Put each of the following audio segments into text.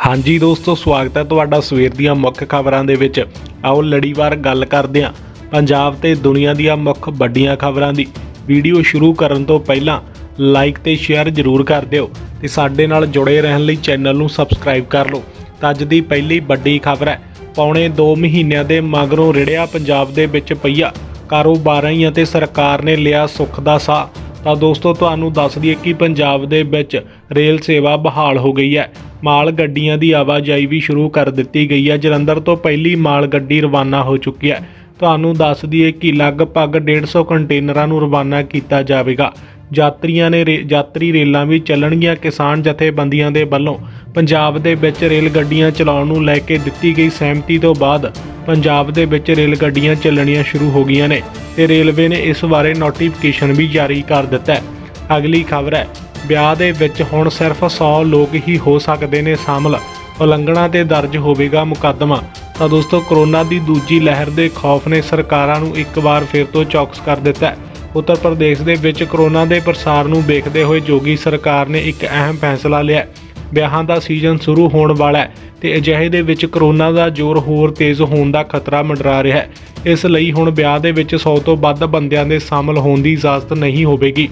हाँ जी दोस्तों, स्वागत है तुहाडा सवेर दीआं मुੱਖ खबरां दे विच। आओ लड़ीवार गल करदे हां पंजाब ते दुनिया दीआं मुੱਖ वड्डीआं खबरां दी। वीडियो शुरू करन तो पहलां लाइक ते शेयर जरूर कर दिओ ते साडे नाल जुड़े रहण लई चैनल नूं सबसक्राइब कर लो। तां अज दी पहली वड्डी खबर है, पौने 2 महीनਿਆਂ ਦੇ मगरों रिड़िया पंजाब दे विच पईआ कारोबारियां ते सरकार ने लिया सुख दा साह। ਤਾਂ ਦੋਸਤੋ ਤੁਹਾਨੂੰ ਦੱਸ ਦਈਏ ਕਿ ਪੰਜਾਬ ਦੇ ਵਿੱਚ ਰੇਲ ਸੇਵਾ ਬਹਾਲ ਹੋ ਗਈ ਹੈ। ਮਾਲ ਗੱਡੀਆਂ ਦੀ ਆਵਾਜਾਈ ਵੀ ਸ਼ੁਰੂ ਕਰ ਦਿੱਤੀ ਗਈ ਹੈ। ਜਲੰਧਰ ਤੋਂ ਪਹਿਲੀ ਮਾਲ ਗੱਡੀ ਰਵਾਨਾ ਹੋ ਚੁੱਕੀ ਹੈ। ਤੁਹਾਨੂੰ ਦੱਸ ਦਈਏ ਕਿ ਲਗਭਗ 150 ਕੰਟੇਨਰਾਂ ਨੂੰ ਰਵਾਨਾ ਕੀਤਾ ਜਾਵੇਗਾ। यात्री रेलों भी चलणगीਆਂ। किसान जथेबंदियों के वलों पंजाब दे विच रेल गड्डियां चलाउण नूं लैके दित्ती गई सहमति तो बाद पंजाब दे विच रेल गड्डियां चलणियां शुरू हो गईਆਂ ने ते रेलवे ने इस बारे नोटिफिकेशन भी जारी कर दिता है। अगली खबर है, ब्याह दे विच हुण सिर्फ 100 लोग ही हो सकते ने शामिल, उलंघना ते दर्ज होवेगा मुकदमा। तो दोस्तों, कोरोना की दूजी लहर के खौफ ने सरकारां नूं एक बार फिर तो चौकस कर दिता है। उत्तर प्रदेश के विच कोरोना के प्रसार नूं देखते हुए योगी सरकार ने एक अहम फैसला लिया। ब्याहां का सीजन शुरू होने वाला है तो अजिहे दे विच कोरोना का जोर होर तेज़ होने का खतरा मंडरा रहा है। इसलिए हुण ब्याह दे विच 100 तो वध बंदियां दे शामिल होने की इजाजत नहीं होवेगी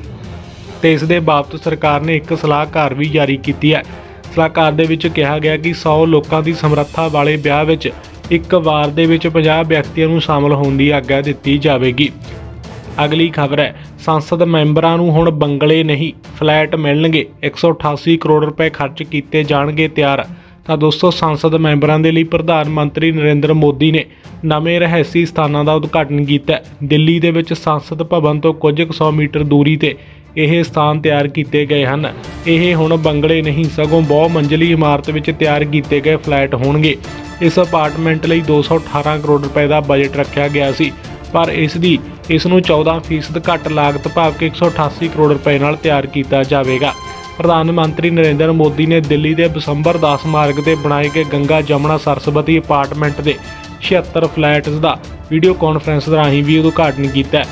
ते इस दे बाबत सरकार ने एक सलाहकार भी जारी की है। सलाहकार दे विच कहा गया कि 100 लोगों की समर्था वाले ब्याह विच एक वार दे विच 50 व्यक्तियों नूं शामिल होने की आग्या दी जाएगी। अगली खबर है, संसद मैंबरां नूं हुण बंगले नहीं फ्लैट मिलणगे। 188 करोड़ रुपए खर्च किए जाणगे तैयार। तो दोस्तों, संसद मैंबरां दे लई प्रधानमंत्री नरेंद्र मोदी ने नवे रहायशी स्थानां दा उद्घाटन किया। दिल्ली दे विच संसद भवन तो कुछ 100 मीटर दूरी ते ਇਹ ਸਥਾਨ ਤਿਆਰ ਕੀਤੇ ਗਏ ਹਨ। ਇਹ ਹੁਣ ਬੰਗਲੇ ਨਹੀਂ ਸਗੋਂ ਬਹੁ ਮੰਜ਼ਲੀ ਇਮਾਰਤ ਵਿੱਚ ਤਿਆਰ ਕੀਤੇ ਗਏ ਫਲੈਟ ਹੋਣਗੇ। ਇਸ ਅਪਾਰਟਮੈਂਟ ਲਈ 218 ਕਰੋੜ ਰੁਪਏ ਦਾ ਬਜਟ ਰੱਖਿਆ ਗਿਆ ਸੀ, ਪਰ ਇਸ ਨੂੰ 14% ਘੱਟ ਲਾਗਤ ਭਾਵ ਕਿ 188 ਕਰੋੜ ਰੁਪਏ ਨਾਲ ਤਿਆਰ ਕੀਤਾ ਜਾਵੇਗਾ। ਪ੍ਰਧਾਨ ਮੰਤਰੀ ਨਰਿੰਦਰ ਮੋਦੀ ਨੇ ਦਿੱਲੀ ਦੇ ਬਸੰਬਰ ਦਾਸ ਮਾਰਗ ਤੇ ਬਣਾਏ ਗਏ ਗੰਗਾ ਜਮਨਾ ਸਰਸਵਤੀ ਅਪਾਰਟਮੈਂਟ ਦੇ 76 ਫਲੈਟਸ ਦਾ ਵੀਡੀਓ ਕਾਨਫਰੰਸ ਰਾਹੀਂ ਵੀ ਉਦਘਾਟਨ ਕੀਤਾ।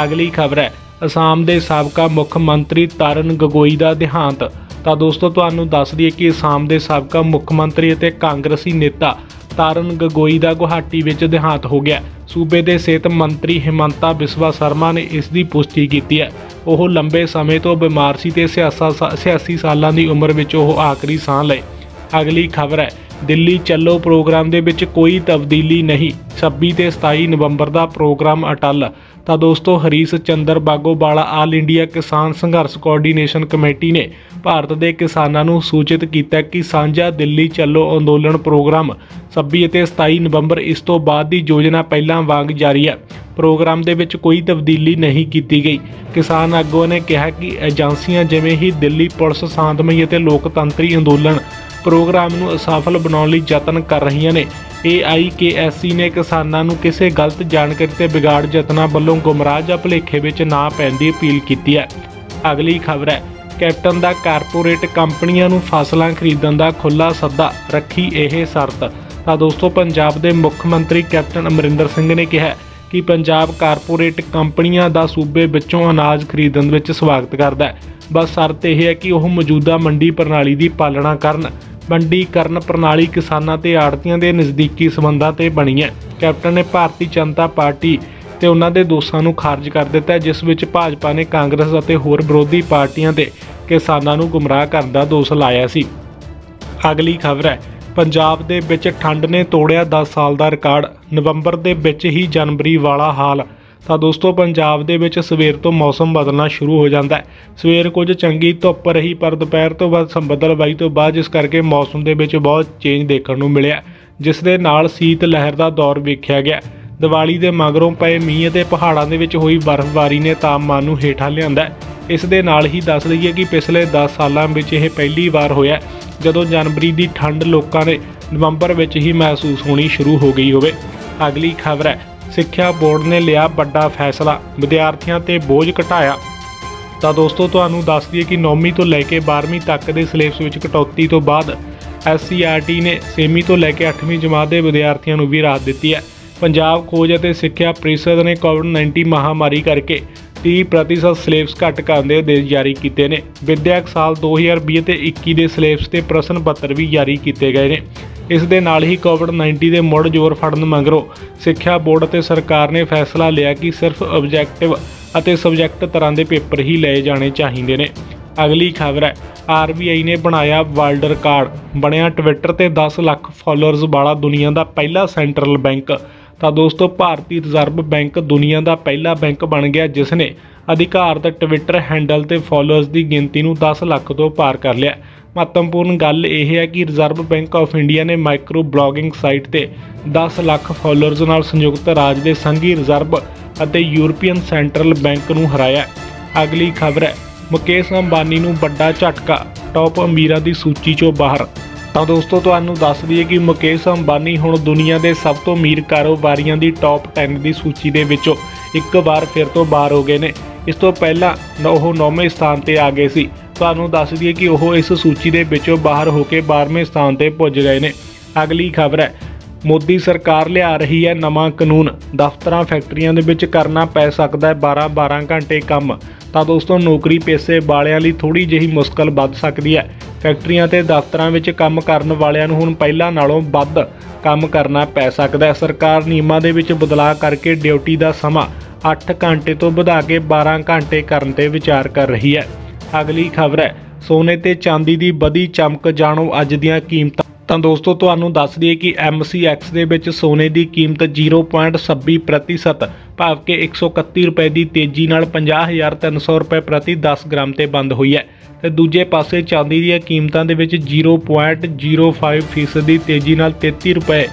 ਅਗਲੀ ਖਬਰ ਹੈ, ਅਸਾਮ ਦੇ ਸਾਬਕਾ ਮੁੱਖ ਮੰਤਰੀ ਤਰੁਣ ਗਗੋਈ ਦਾ ਦੇਹਾਂਤ। ਤਾਂ ਦੋਸਤੋ, ਤੁਹਾਨੂੰ ਦੱਸ ਦਈਏ ਕਿ ਅਸਾਮ ਦੇ ਸਾਬਕਾ ਮੁੱਖ ਮੰਤਰੀ ਅਤੇ ਕਾਂਗਰਸੀ ਨੇਤਾ ਤਰੁਣ ਗਗੋਈ ਦਾ ਗੁਹਾਟੀ ਵਿੱਚ ਦੇਹਾਂਤ ਹੋ ਗਿਆ। ਸੂਬੇ ਦੇ ਸਿਹਤ ਮੰਤਰੀ ਹਿਮੰਤਾ ਬਿਸਵਾ ਸ਼ਰਮਾ ਨੇ ਇਸ ਦੀ ਪੁਸ਼ਟੀ ਕੀਤੀ ਹੈ। ਉਹ ਲੰਬੇ ਸਮੇਂ ਤੋਂ ਬਿਮਾਰ ਸੀ ਤੇ 86 ਸਾਲਾਂ ਦੀ ਉਮਰ ਵਿੱਚ ਉਹ ਆਖਰੀ ਸਾਹ ਲਏ। ਅਗਲੀ ਖਬਰ ਹੈ, ਦਿੱਲੀ ਚੱਲੋ ਪ੍ਰੋਗਰਾਮ ਦੇ ਵਿੱਚ ਕੋਈ ਤਬਦੀਲੀ ਨਹੀਂ। 26 ਤੇ 27 ਨਵੰਬਰ ਦਾ ਪ੍ਰੋਗਰਾਮ ਅਟੱਲ। ਤਾਂ ਦੋਸਤੋ, ਹਰੀਸ਼ ਚੰਦਰ ਬਾਗੋਵਾਲਾ ਆਲ ਇੰਡੀਆ ਕਿਸਾਨ ਸੰਘਰਸ਼ ਕੋਆਰਡੀਨੇਸ਼ਨ ਕਮੇਟੀ ਨੇ ਭਾਰਤ ਦੇ ਕਿਸਾਨਾਂ ਨੂੰ ਸੂਚਿਤ ਕੀਤਾ ਕਿ ਸਾਂਝਾ ਦਿੱਲੀ ਚੱਲੋ ਅੰਦੋਲਨ ਪ੍ਰੋਗਰਾਮ 26 ਅਤੇ 27 ਨਵੰਬਰ ਇਸ ਤੋਂ ਬਾਅਦ ਦੀ ਯੋਜਨਾ ਪਹਿਲਾਂ ਵਾਂਗ ਜਾਰੀ ਹੈ। ਪ੍ਰੋਗਰਾਮ ਦੇ ਵਿੱਚ ਕੋਈ ਤਬਦੀਲੀ ਨਹੀਂ ਕੀਤੀ ਗਈ। ਕਿਸਾਨ ਆਗੂਆਂ ਨੇ ਕਿਹਾ ਕਿ ਏਜੰਸੀਆਂ ਜਿਵੇਂ ਹੀ ਦਿੱਲੀ ਪੁਲਿਸ ਸ਼ਾਂਤਮਈ ਅਤੇ ਲੋਕਤੰਤਰੀ ਅੰਦੋਲਨ ਪ੍ਰੋਗਰਾਮ ਨੂੰ ਅਸਫਲ ਬਣਾਉਣ ਲਈ ਯਤਨ ਕਰ ਰਹੀਆਂ ਨੇ। AIKSC ਨੇ ਕਿਸਾਨਾਂ ਨੂੰ ਕਿਸੇ ਗਲਤ ਜਾਣਕਾਰੀ ਤੇ ਵਿਗਾੜ ਯਤਨਾਂ ਵੱਲੋਂ ਗੁੰਮਰਾਹ ਜਾਂ ਭੁਲੇਖੇ ਵਿੱਚ ਨਾ ਪੈਣ ਦੀ ਅਪੀਲ ਕੀਤੀ ਹੈ। ਅਗਲੀ ਖਬਰ ਹੈ, ਕੈਪਟਨ ਦਾ ਕਾਰਪੋਰੇਟ ਕੰਪਨੀਆਂ ਨੂੰ ਫਸਲਾਂ ਖਰੀਦਣ ਦਾ ਖੁੱਲ੍ਹਾ ਸੱਦਾ, ਰੱਖੀ ਇਹ ਸ਼ਰਤ। ਤਾਂ ਦੋਸਤੋ, ਪੰਜਾਬ ਦੇ ਮੁੱਖ ਮੰਤਰੀ ਕੈਪਟਨ ਅਮਰਿੰਦਰ ਸਿੰਘ ਨੇ ਕਿਹਾ ਕਿ ਪੰਜਾਬ ਕਾਰਪੋਰੇਟ ਕੰਪਨੀਆਂ ਦਾ ਸੂਬੇ ਵਿੱਚੋਂ ਅਨਾਜ ਖਰੀਦਣ ਵਿੱਚ ਸਵਾਗਤ ਕਰਦਾ ਹੈ। ਬਸ ਸ਼ਰਤ ਇਹ ਹੈ ਕਿ ਉਹ ਮੌਜੂਦਾ ਮੰਡੀ ਪ੍ਰਣਾਲੀ ਦੀ ਪਾਲਣਾ ਕਰਨ। ਮੰਡੀਕਰਨ ਪ੍ਰਣਾਲੀ ਕਿਸਾਨਾਂ ਤੇ ਆੜ੍ਹਤੀਆਂ ਦੇ ਨਜ਼ਦੀਕੀ ਸੰਬੰਧਾਂ ਤੇ ਬਣੀ ਹੈ। ਕੈਪਟਨ ਨੇ ਭਾਰਤੀ ਜਨਤਾ ਪਾਰਟੀ ਤੇ ਉਹਨਾਂ ਦੇ ਦੋਸ਼ਾਂ ਨੂੰ ਖਾਰਜ ਕਰ ਦਿੱਤਾ, ਜਿਸ ਵਿੱਚ ਭਾਜਪਾ ਨੇ ਕਾਂਗਰਸ ਅਤੇ ਹੋਰ ਵਿਰੋਧੀ ਪਾਰਟੀਆਂ ਤੇ ਕਿਸਾਨਾਂ ਨੂੰ ਗੁੰਮਰਾਹ ਕਰਨ ਦਾ ਦੋਸ਼ ਲਾਇਆ ਸੀ। ਅਗਲੀ ਖਬਰ ਹੈ, ਪੰਜਾਬ ਦੇ ਵਿੱਚ ਠੰਡ ਨੇ ਤੋੜਿਆ 10 ਸਾਲ ਦਾ ਰਿਕਾਰਡ। ਨਵੰਬਰ ਦੇ ਵਿੱਚ ਹੀ ਜਨਵਰੀ ਵਾਲਾ ਹਾਲ। ਤਾਂ ਦੋਸਤੋ, ਪੰਜਾਬ ਦੇ ਵਿੱਚ ਸਵੇਰ ਤੋਂ ਮੌਸਮ ਬਦਲਣਾ ਸ਼ੁਰੂ ਹੋ ਜਾਂਦਾ ਹੈ। ਸਵੇਰ ਕੁਝ ਚੰਗੀ ਧੁੱਪ ਰਹੀ, ਪਰ ਦੁਪਹਿਰ ਤੋਂ ਬਾਅਦ ਬੱਦਲਬਾਈ ਤੋਂ ਬਾਅਦ ਜਿਸ ਕਰਕੇ ਮੌਸਮ ਦੇ ਵਿੱਚ ਬਹੁਤ ਚੇਂਜ ਦੇਖਣ ਨੂੰ ਮਿਲਿਆ, ਜਿਸ ਦੇ ਨਾਲ ਸੀਤ ਲਹਿਰ ਦਾ ਦੌਰ ਵੇਖਿਆ ਗਿਆ। ਦੀਵਾਲੀ ਦੇ ਮਗਰੋਂ ਪਏ ਮੀਂਹ ਅਤੇ ਪਹਾੜਾਂ ਦੇ ਵਿੱਚ ਹੋਈ ਬਰਫ਼ਬਾਰੀ ਨੇ ਤਾਪਮਾਨ ਨੂੰ ਹੇਠਾਂ ਲਿਆਂਦਾ। ਇਸ ਦੇ ਨਾਲ ਹੀ ਦੱਸ ਦਈਏ ਕਿ ਪਿਛਲੇ 10 ਸਾਲਾਂ ਵਿੱਚ ਇਹ ਪਹਿਲੀ ਵਾਰ ਹੋਇਆ ਜਦੋਂ ਜਨਵਰੀ ਦੀ ਠੰਡ ਲੋਕਾਂ ਨੇ ਨਵੰਬਰ ਵਿੱਚ ਹੀ ਮਹਿਸੂਸ ਹੋਣੀ ਸ਼ੁਰੂ ਹੋ ਗਈ ਹੋਵੇ। ਅਗਲੀ ਖਬਰ ਹੈ, ਸਿੱਖਿਆ ਬੋਰਡ ਨੇ ਲਿਆ ਵੱਡਾ ਫੈਸਲਾ, ਵਿਦਿਆਰਥੀਆਂ ਤੇ ਬੋਝ ਘਟਾਇਆ। ਤਾਂ ਦੋਸਤੋ, ਤੁਹਾਨੂੰ ਦੱਸ ਦਈਏ ਕਿ 9ਵੀਂ ਤੋਂ ਲੈ ਕੇ 12ਵੀਂ ਤੱਕ ਦੇ ਸਿਲੇਬਸ ਵਿੱਚ ਕਟੌਤੀ ਤੋਂ ਬਾਅਦ SCRT ਨੇ 6ਵੀਂ ਤੋਂ ਲੈ ਕੇ 8ਵੀਂ ਜਮਾਤ ਦੇ ਵਿਦਿਆਰਥੀਆਂ ਨੂੰ ਵੀ ਰਾਹਤ ਦਿੱਤੀ ਹੈ। ਪੰਜਾਬ ਖੋਜ ਅਤੇ ਸਿੱਖਿਆ ਪ੍ਰੀਸ਼ਦ ਨੇ ਕੋਵਿਡ-19 ਮਹਾਮਾਰੀ ਕਰਕੇ 30% ਸਿਲੇਬਸ ਘੱਟ ਕਰਨ ਦੇ ਆਦੇਸ਼ ਜਾਰੀ ਕੀਤੇ ਨੇ। ਵਿਦਿਅਕ ਸਾਲ 2020 ਤੇ 21 ਦੇ ਸਿਲੇਬਸ ਤੇ ਪ੍ਰਸ਼ਨ ਪੱਤਰ ਵੀ ਜਾਰੀ ਕੀਤੇ ਗਏ ਨੇ। ਇਸ ਦੇ ਨਾਲ ਹੀ ਕੋਵਿਡ-19 ਦੇ ਮੁੜ ਜ਼ੋਰ ਫੜਨ ਮਗਰੋਂ ਸਿੱਖਿਆ ਬੋਰਡ ਅਤੇ ਸਰਕਾਰ ਨੇ ਫੈਸਲਾ ਲਿਆ ਕਿ ਸਿਰਫ ਆਬਜੈਕਟਿਵ ਅਤੇ ਸਬਜੈਕਟ ਤਰ੍ਹਾਂ ਦੇ ਪੇਪਰ ਹੀ ਲਏ ਜਾਣੇ ਚਾਹੀਦੇ ਨੇ। ਅਗਲੀ ਖਬਰ ਹੈ, RBI ਨੇ ਬਣਾਇਆ ਵਰਲਡ ਰਿਕਾਰਡ, ਬਣਿਆ ਟਵਿੱਟਰ ਤੇ 10 ਲੱਖ ਫਾਲੋਅਰਸ ਵਾਲਾ ਦੁਨੀਆ ਦਾ ਪਹਿਲਾ ਸੈਂਟਰਲ ਬੈਂਕ। ਤਾਂ ਦੋਸਤੋ, ਭਾਰਤੀ ਰਿਜ਼ਰਵ ਬੈਂਕ ਦੁਨੀਆ ਦਾ ਪਹਿਲਾ ਬੈਂਕ ਬਣ ਗਿਆ ਜਿਸ ਨੇ ਅਧਿਕਾਰਤ ਟਵਿੱਟਰ ਹੈਂਡਲ ਤੇ ਫਾਲੋਅਰਸ ਦੀ ਗਿਣਤੀ ਨੂੰ 10 ਲੱਖ ਤੋਂ ਪਾਰ ਕਰ ਲਿਆ। ਮਹੱਤਵਪੂਰਨ ਗੱਲ ਇਹ ਹੈ ਕਿ ਰਿਜ਼ਰਵ ਬੈਂਕ ਆਫ ਇੰਡੀਆ ਨੇ ਮਾਈਕਰੋ ਬਲੌਗਿੰਗ ਸਾਈਟ ਤੇ 10 ਲੱਖ ਫਾਲੋਅਰਸ ਨਾਲ ਸੰਯੁਕਤ ਰਾਜ ਦੇ ਸੰਘੀ ਰਿਜ਼ਰਵ ਅਤੇ ਯੂਰਪੀਅਨ ਸੈਂਟਰਲ ਬੈਂਕ ਨੂੰ ਹਰਾਇਆ। ਅਗਲੀ ਖਬਰ ਹੈ, ਮੁਕੇਸ਼ ਅੰਬਾਨੀ ਨੂੰ ਵੱਡਾ ਝਟਕਾ, ਟੌਪ ਅਮੀਰਾਂ ਦੀ ਸੂਚੀ 'ਚੋਂ ਬਾਹਰ। ਤਾਂ ਦੋਸਤੋ, ਤੁਹਾਨੂੰ ਦੱਸ ਦਈਏ ਕਿ ਮੁਕੇਸ਼ ਅੰਬਾਨੀ ਹੁਣ ਦੁਨੀਆ ਦੇ ਸਭ ਤੋਂ ਅਮੀਰ ਕਾਰੋਬਾਰੀਆਂ ਦੀ ਟੌਪ 10 ਦੀ ਸੂਚੀ ਦੇ ਵਿੱਚੋਂ ਇੱਕ ਵਾਰ ਫਿਰ ਤੋਂ ਬਾਹਰ ਹੋ ਗਏ ਨੇ। ਇਸ ਤੋਂ ਪਹਿਲਾਂ ਉਹ 9ਵੇਂ ਸਥਾਨ ਤੇ ਆ ਗਏ ਸੀ। ਤੁਹਾਨੂੰ ਦੱਸ ਦਈਏ ਕਿ ਉਹ ਇਸ ਸੂਚੀ ਦੇ ਵਿੱਚੋਂ ਬਾਹਰ ਹੋ ਕੇ 12ਵੇਂ ਸਥਾਨ ਤੇ ਪੁੱਜ ਗਏ ਨੇ। ਅਗਲੀ ਖਬਰ ਹੈ, ਮੋਦੀ ਸਰਕਾਰ ਲਿਆ ਰਹੀ ਹੈ ਨਵਾਂ ਕਾਨੂੰਨ, ਦਫ਼ਤਰਾਂ ਫੈਕਟਰੀਆਂ ਦੇ ਵਿੱਚ ਕਰਨਾ ਪੈ ਸਕਦਾ ਹੈ 12-12 ਘੰਟੇ ਕੰਮ। ਤਾਂ ਦੋਸਤੋ, ਨੌਕਰੀ ਪੇਸ਼ੇ ਵਾਲਿਆਂ ਲਈ ਥੋੜੀ ਜਿਹੀ ਮੁਸ਼ਕਲ ਵੱਧ ਸਕਦੀ ਹੈ। ਫੈਕਟਰੀਆਂ ਤੇ ਦਫ਼ਤਰਾਂ ਵਿੱਚ ਕੰਮ ਕਰਨ ਵਾਲਿਆਂ ਨੂੰ ਹੁਣ ਪਹਿਲਾਂ ਨਾਲੋਂ ਵੱਧ ਕੰਮ ਕਰਨਾ ਪੈ ਸਕਦਾ ਹੈ। ਸਰਕਾਰ ਨਿਯਮਾਂ ਦੇ ਵਿੱਚ ਬਦਲਾਅ ਕਰਕੇ ਡਿਊਟੀ ਦਾ ਸਮਾਂ 8 ਘੰਟੇ ਤੋਂ ਵਧਾ ਕੇ 12 ਘੰਟੇ ਕਰਨ ਤੇ ਵਿਚਾਰ ਕਰ ਰਹੀ ਹੈ। ਅਗਲੀ ਖਬਰ ਹੈ, ਸੋਨੇ ਤੇ ਚਾਂਦੀ ਦੀ ਵਧੀ ਚਮਕ, ਜਾਣੋ ਅੱਜ ਦੀਆਂ ਕੀਮਤਾਂ। ਤਾਂ ਦੋਸਤੋ, ਤੁਹਾਨੂੰ ਦੱਸ ਦਈਏ ਕਿ MCX ਦੇ ਵਿੱਚ ਸੋਨੇ ਦੀ ਕੀਮਤ 0.26% ਭਾਵ ਕਿ 131 ਰੁਪਏ ਦੀ ਤੇਜ਼ੀ ਨਾਲ 50,300 ਰੁਪਏ ਪ੍ਰਤੀ 10 ਗ੍ਰਾਮ ਤੇ ਬੰਦ ਹੋਈ ਹੈ। ਤੇ ਦੂਜੇ ਪਾਸੇ ਚਾਂਦੀ ਦੀਆਂ ਕੀਮਤਾਂ ਦੇ ਵਿੱਚ 0.05% ਦੀ ਤੇਜ਼ੀ ਨਾਲ 33 ਰੁਪਏ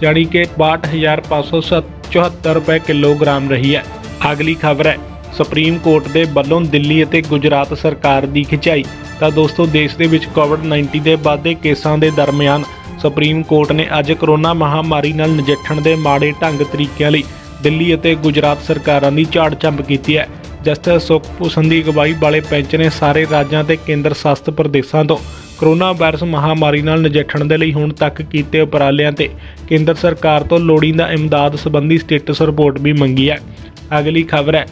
ਯਾਨੀ ਕਿ 62,574 ਰੁਪਏ ਕਿਲੋਗ੍ਰਾਮ ਰਹੀ ਹੈ। ਅਗਲੀ ਖਬਰ ਹੈ, ਸੁਪਰੀਮ ਕੋਰਟ ਦੇ ਵੱਲੋਂ ਦਿੱਲੀ ਅਤੇ ਗੁਜਰਾਤ ਸਰਕਾਰ ਦੀ ਖਿਚਾਈ। ਤਾਂ ਦੋਸਤੋ, ਦੇਸ਼ ਦੇ ਵਿੱਚ ਕੋਵਿਡ-19 ਦੇ ਵੱਧਦੇ ਕੇਸਾਂ ਦੇ ਦਰਮਿਆਨ ਸੁਪਰੀਮ ਕੋਰਟ ਨੇ ਅੱਜ ਕਰੋਨਾ ਮਹਾਮਾਰੀ ਨਾਲ ਨਜਿੱਠਣ ਦੇ ਮਾੜੇ ਢੰਗ ਤਰੀਕਿਆਂ ਲਈ ਦਿੱਲੀ ਅਤੇ ਗੁਜਰਾਤ ਸਰਕਾਰਾਂ ਦੀ ਝਾੜ ਝੰਬ ਕੀਤੀ ਹੈ। ਜਸਟਿਸ ਸੁਖਭੂਸ਼ਣ ਦੀ ਅਗਵਾਈ ਵਾਲੇ ਬੈਂਚ ਨੇ ਸਾਰੇ ਰਾਜਾਂ ਤੇ ਕੇਂਦਰ ਸ਼ਾਸਿਤ ਪ੍ਰਦੇਸ਼ਾਂ ਤੋਂ ਕਰੋਨਾ ਵਾਇਰਸ ਮਹਾਮਾਰੀ ਨਾਲ ਨਜਿੱਠਣ ਦੇ ਲਈ ਹੁਣ ਤੱਕ ਕੀਤੇ ਉਪਰਾਲਿਆਂ ਤੇ ਕੇਂਦਰ ਸਰਕਾਰ ਤੋਂ ਲੋੜੀਂਦਾ ਇਮਦਾਦ ਸੰਬੰਧੀ ਸਟੇਟਸ ਰਿਪੋਰਟ ਵੀ ਮੰਗੀ ਹੈ। ਅਗਲੀ ਖਬਰ ਹੈ,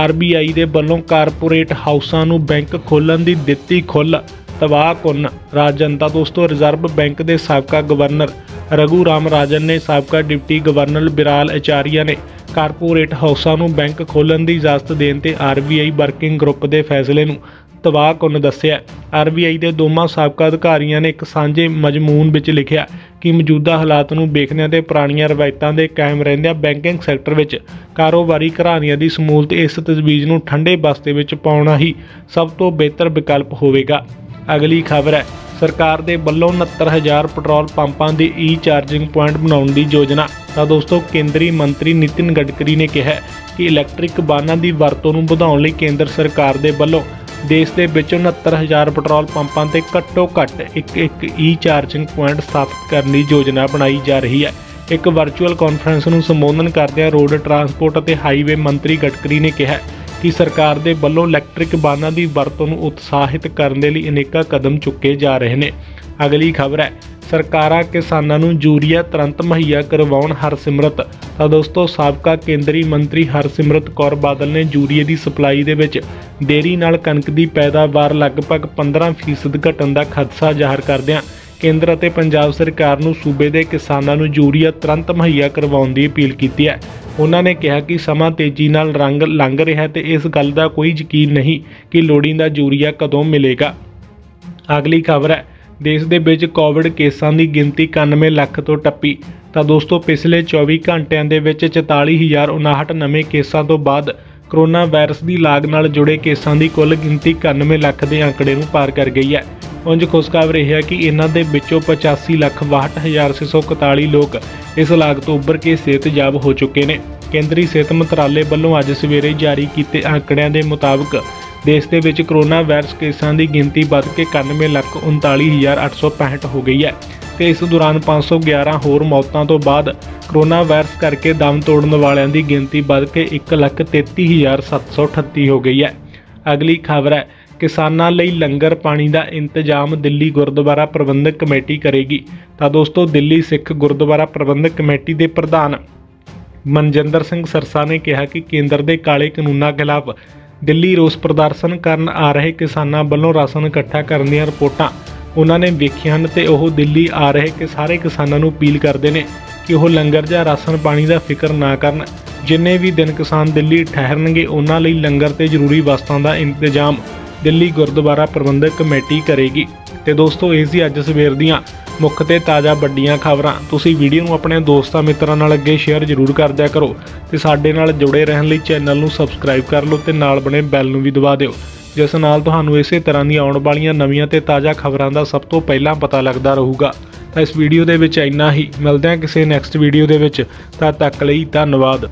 RBI ਦੇ ਵੱਲੋਂ ਕਾਰਪੋਰੇਟ ਹਾਊਸਾਂ ਨੂੰ ਬੈਂਕ ਖੋਲ੍ਹਣ ਦੀ ਦਿੱਤੀ ਖੁੱਲ੍ਹ, ਤਬਾਹਕੁੰਨ ਰਾਜਨ। ਤਾਂ ਦੋਸਤੋ, ਰਿਜ਼ਰਵ ਬੈਂਕ ਦੇ ਸਾਬਕਾ ਗਵਰਨਰ ਰਘੂ ਰਾਮ ਰਾਜਨ ਨੇ ਸਾਬਕਾ ਡਿਪਟੀ ਗਵਰਨਰ ਬਿਰਾਲ ਆਚਾਰੀਆ ਨੇ ਕਾਰਪੋਰੇਟ ਹਾਊਸਾਂ ਨੂੰ ਬੈਂਕ ਖੋਲ੍ਹਣ ਦੀ ਇਜਾਜ਼ਤ ਦੇਣ ਤੇ RBI ਵਰਕਿੰਗ ਗਰੁੱਪ ਦੇ ਫੈਸਲੇ ਨੂੰ ਤਬਾਹਕੁੰਨ ਦੱਸਿਆ। RBI ਦੇ ਦੋਵਾਂ ਸਾਬਕਾ ਅਧਿਕਾਰੀਆਂ ਨੇ ਇੱਕ ਸਾਂਝੇ ਮਜ਼ਮੂਨ ਵਿੱਚ ਲਿਖਿਆ ਕਿ ਮੌਜੂਦਾ ਹਾਲਾਤ ਨੂੰ ਵੇਖਦਿਆਂ ਤੇ ਪੁਰਾਣੀਆਂ ਰਵਾਇਤਾਂ ਦੇ ਕਾਇਮ ਰਹਿੰਦਿਆਂ ਬੈਂਕਿੰਗ ਸੈਕਟਰ ਵਿੱਚ ਕਾਰੋਬਾਰੀ ਘਰਾਣਿਆਂ ਦੀ ਸਮੂਲਤ ਇਸ ਤਜਵੀਜ਼ ਨੂੰ ਠੰਡੇ ਬਸਤੇ ਵਿੱਚ ਪਾਉਣਾ ਹੀ ਸਭ ਤੋਂ ਬਿਹਤਰ ਵਿਕਲਪ ਹੋਵੇਗਾ। ਅਗਲੀ ਖਬਰ ਹੈ, ਸਰਕਾਰ ਦੇ ਵੱਲੋਂ 69,000 ਪੈਟਰੋਲ ਪੰਪਾਂ ਦੇ ਚਾਰਜਿੰਗ ਪੁਆਇੰਟ ਬਣਾਉਣ ਦੀ ਯੋਜਨਾ। ਤਾਂ ਦੋਸਤੋ, ਕੇਂਦਰੀ ਮੰਤਰੀ ਨਿਤਿਨ ਗਡਕਰੀ ਨੇ ਕਿਹਾ ਕਿ ਇਲੈਕਟ੍ਰਿਕ ਵਾਹਨਾਂ ਦੀ ਵਰਤੋਂ ਨੂੰ ਵਧਾਉਣ ਲਈ ਕੇਂਦਰ ਸਰਕਾਰ ਦੇ ਵੱਲੋਂ ਦੇਸ਼ ਦੇ ਵਿੱਚ 69,000 ਪੈਟਰੋਲ ਪੰਪਾਂ ਤੇ ਘੱਟੋ ਘੱਟ ਇੱਕ ਚਾਰਜਿੰਗ ਪੁਆਇੰਟ ਸਥਾਪਿਤ ਕਰਨ ਦੀ ਯੋਜਨਾ ਬਣਾਈ ਜਾ ਰਹੀ ਹੈ। ਇੱਕ ਵਰਚੁਅਲ ਕਾਨਫਰੰਸ ਨੂੰ ਸੰਬੋਧਨ ਕਰਦਿਆਂ ਰੋਡ ਟਰਾਂਸਪੋਰਟ ਅਤੇ ਹਾਈਵੇ ਮੰਤਰੀ ਗਡਕਰੀ ਨੇ ਕਿਹਾ ਕਿ ਸਰਕਾਰ ਦੇ ਵੱਲੋਂ ਇਲੈਕਟ੍ਰਿਕ ਵਾਹਨਾਂ ਦੀ ਵਰਤੋਂ ਨੂੰ ਉਤਸ਼ਾਹਿਤ ਕਰਨ ਦੇ ਲਈ ਅਨੇਕਾਂ ਕਦਮ ਚੁੱਕੇ ਜਾ ਰਹੇ ਨੇ। ਅਗਲੀ ਖਬਰ ਹੈ, ਸਰਕਾਰਾਂ ਕਿਸਾਨਾਂ ਨੂੰ ਯੂਰੀਆ ਤੁਰੰਤ ਮੁਹੱਈਆ ਕਰਵਾਉਣ, ਹਰਸਿਮਰਤ। ਤਾਂ ਦੋਸਤੋ, ਸਾਬਕਾ ਕੇਂਦਰੀ ਮੰਤਰੀ ਹਰਸਿਮਰਤ ਕੌਰ ਬਾਦਲ ਨੇ ਯੂਰੀਏ ਦੀ ਸਪਲਾਈ ਦੇ ਵਿੱਚ ਦੇਰੀ ਨਾਲ ਕਣਕ ਦੀ ਪੈਦਾਵਾਰ ਲਗਭਗ 15% ਘਟਣ ਦਾ ਖਦਸ਼ਾ ਜ਼ਾਹਰ ਕਰਦਿਆਂ ਕੇਂਦਰ ਅਤੇ ਪੰਜਾਬ ਸਰਕਾਰ ਨੂੰ ਸੂਬੇ ਦੇ ਕਿਸਾਨਾਂ ਨੂੰ ਯੂਰੀਆ ਤੁਰੰਤ ਮੁਹੱਈਆ ਕਰਵਾਉਣ ਦੀ ਅਪੀਲ ਕੀਤੀ ਹੈ। ਉਹਨਾਂ ਨੇ ਕਿਹਾ ਕਿ ਸਮਾਂ ਤੇਜ਼ੀ ਨਾਲ ਲੰਘ ਰਿਹਾ ਤੇ ਇਸ ਗੱਲ ਦਾ ਕੋਈ ਯਕੀਨ ਨਹੀਂ ਕਿ ਲੋੜੀਂਦਾ ਯੂਰੀਆ ਕਦੋਂ ਮਿਲੇਗਾ। ਅਗਲੀ ਖਬਰ ਹੈ, ਦੇਸ਼ ਦੇ ਵਿੱਚ ਕੋਵਿਡ ਕੇਸਾਂ ਦੀ ਗਿਣਤੀ 91 ਲੱਖ ਤੋਂ ਟੱਪੀ। ਤਾਂ ਦੋਸਤੋ, ਪਿਛਲੇ 24 ਘੰਟਿਆਂ ਦੇ ਵਿੱਚ 44,059 ਨਵੇਂ ਕੇਸਾਂ ਤੋਂ ਬਾਅਦ ਕਰੋਨਾ ਵਾਇਰਸ ਦੀ ਲਾਗ ਨਾਲ ਜੁੜੇ ਕੇਸਾਂ ਦੀ ਕੁੱਲ ਗਿਣਤੀ 91 ਲੱਖ ਦੇ ਅੰਕੜੇ ਨੂੰ ਪਾਰ ਕਰ ਗਈ ਹੈ। ਉਂਝ ਖੁਸ਼ਖਬਰ ਇਹ ਹੈ ਕਿ ਇਹਨਾਂ ਦੇ ਵਿੱਚੋਂ 85,62,641 ਲੋਕ ਇਸ ਲਾਗ ਤੋਂ ਉੱਭਰ ਕੇ ਸਿਹਤਯਾਬ ਹੋ ਚੁੱਕੇ ਨੇ। ਕੇਂਦਰੀ ਸਿਹਤ ਮੰਤਰਾਲੇ ਵੱਲੋਂ ਅੱਜ ਸਵੇਰੇ ਜਾਰੀ ਕੀਤੇ ਅੰਕੜਿਆਂ ਦੇ ਮੁਤਾਬਕ ਦੇਸ਼ ਦੇ ਵਿੱਚ ਕਰੋਨਾ ਵਾਇਰਸ ਕੇਸਾਂ ਦੀ ਗਿਣਤੀ ਵੱਧ ਕੇ 91,39,865 ਹੋ ਗਈ ਹੈ ਤੇ ਇਸ ਦੌਰਾਨ 511 ਹੋਰ ਮੌਤਾਂ ਤੋਂ ਬਾਅਦ ਕਰੋਨਾ ਵਾਇਰਸ ਕਰਕੇ ਦਮ ਤੋੜਨ ਵਾਲਿਆਂ ਦੀ ਗਿਣਤੀ ਵੱਧ ਕੇ 1,33,738 ਹੋ ਗਈ ਹੈ। ਅਗਲੀ ਖਬਰ ਹੈ, ਕਿਸਾਨਾਂ ਲਈ ਲੰਗਰ ਪਾਣੀ ਦਾ ਇੰਤਜ਼ਾਮ ਦਿੱਲੀ ਗੁਰਦੁਆਰਾ ਪ੍ਰਬੰਧਕ ਕਮੇਟੀ ਕਰੇਗੀ। ਤਾਂ ਦੋਸਤੋ, ਦਿੱਲੀ ਸਿੱਖ ਗੁਰਦੁਆਰਾ ਪ੍ਰਬੰਧਕ ਕਮੇਟੀ ਦੇ ਪ੍ਰਧਾਨ ਮਨਜਿੰਦਰ ਸਿੰਘ ਸਰਸਾ ਨੇ ਕਿਹਾ ਕਿ ਕੇਂਦਰ ਦੇ ਕਾਲੇ ਕਾਨੂੰਨਾਂ ਖਿਲਾਫ ਦਿੱਲੀ ਰੋਸ ਪ੍ਰਦਰਸ਼ਨ ਕਰਨ ਆ ਰਹੇ ਕਿਸਾਨਾਂ ਵੱਲੋਂ ਰਾਸ਼ਨ ਇਕੱਠਾ ਕਰਨ ਦੀਆਂ ਰਿਪੋਰਟਾਂ ਉਹਨਾਂ ਨੇ ਵੇਖੀਆਂ ਹਨ ਤੇ ਉਹ ਦਿੱਲੀ ਆ ਰਹੇ ਕਿ ਸਾਰੇ ਕਿਸਾਨਾਂ ਨੂੰ ਅਪੀਲ ਕਰਦੇ ਨੇ ਕਿ ਉਹ ਲੰਗਰ ਜਾਂ ਰਾਸ਼ਨ ਪਾਣੀ ਦਾ ਫਿਕਰ ਨਾ ਕਰਨ। ਜਿੰਨੇ ਵੀ ਦਿਨ ਕਿਸਾਨ ਦਿੱਲੀ ਠਹਿਰਨਗੇ ਉਹਨਾਂ ਲਈ ਲੰਗਰ ਤੇ ਜ਼ਰੂਰੀ ਵਸਤਾਂ ਦਾ ਇੰਤਜ਼ਾਮ ਦਿੱਲੀ ਗੁਰਦੁਆਰਾ ਪ੍ਰਬੰਧਕ ਕਮੇਟੀ ਕਰੇਗੀ। ਤੇ ਦੋਸਤੋ ਇਹ ਸੀ ਅੱਜ ਸਵੇਰ ਦੀਆਂ ਮੁੱਖ ਤੇ ਤਾਜ਼ਾ ਵੱਡੀਆਂ ਖਬਰਾਂ। ਤੁਸੀਂ ਵੀਡੀਓ ਨੂੰ ਆਪਣੇ ਦੋਸਤਾਂ ਮਿੱਤਰਾਂ ਨਾਲ ਅੱਗੇ ਸ਼ੇਅਰ ਜ਼ਰੂਰ ਕਰ ਦਿਆ ਕਰੋ ਤੇ ਸਾਡੇ ਨਾਲ ਜੁੜੇ ਰਹਿਣ ਲਈ ਚੈਨਲ ਨੂੰ ਸਬਸਕ੍ਰਾਈਬ ਕਰ ਲਓ ਤੇ ਨਾਲ ਬਣੇ ਬੈਲ ਨੂੰ ਵੀ ਦਬਾ ਦਿਓ, ਜਿਸ ਨਾਲ ਤੁਹਾਨੂੰ ਇਸੇ ਤਰ੍ਹਾਂ ਦੀਆਂ ਆਉਣ ਵਾਲੀਆਂ ਨਵੀਆਂ ਤੇ ਤਾਜ਼ਾ ਖਬਰਾਂ ਦਾ ਸਭ ਤੋਂ ਪਹਿਲਾਂ ਪਤਾ ਲੱਗਦਾ ਰਹੂਗਾ। ਤਾਂ ਇਸ ਵੀਡੀਓ ਦੇ ਵਿੱਚ ਇੰਨਾ ਹੀ, ਮਿਲਦੇ ਹਾਂ ਕਿਸੇ ਨੈਕਸਟ ਵੀਡੀਓ ਦੇ ਵਿੱਚ। ਤਦ ਤੱਕ ਲਈ ਧੰਨਵਾਦ।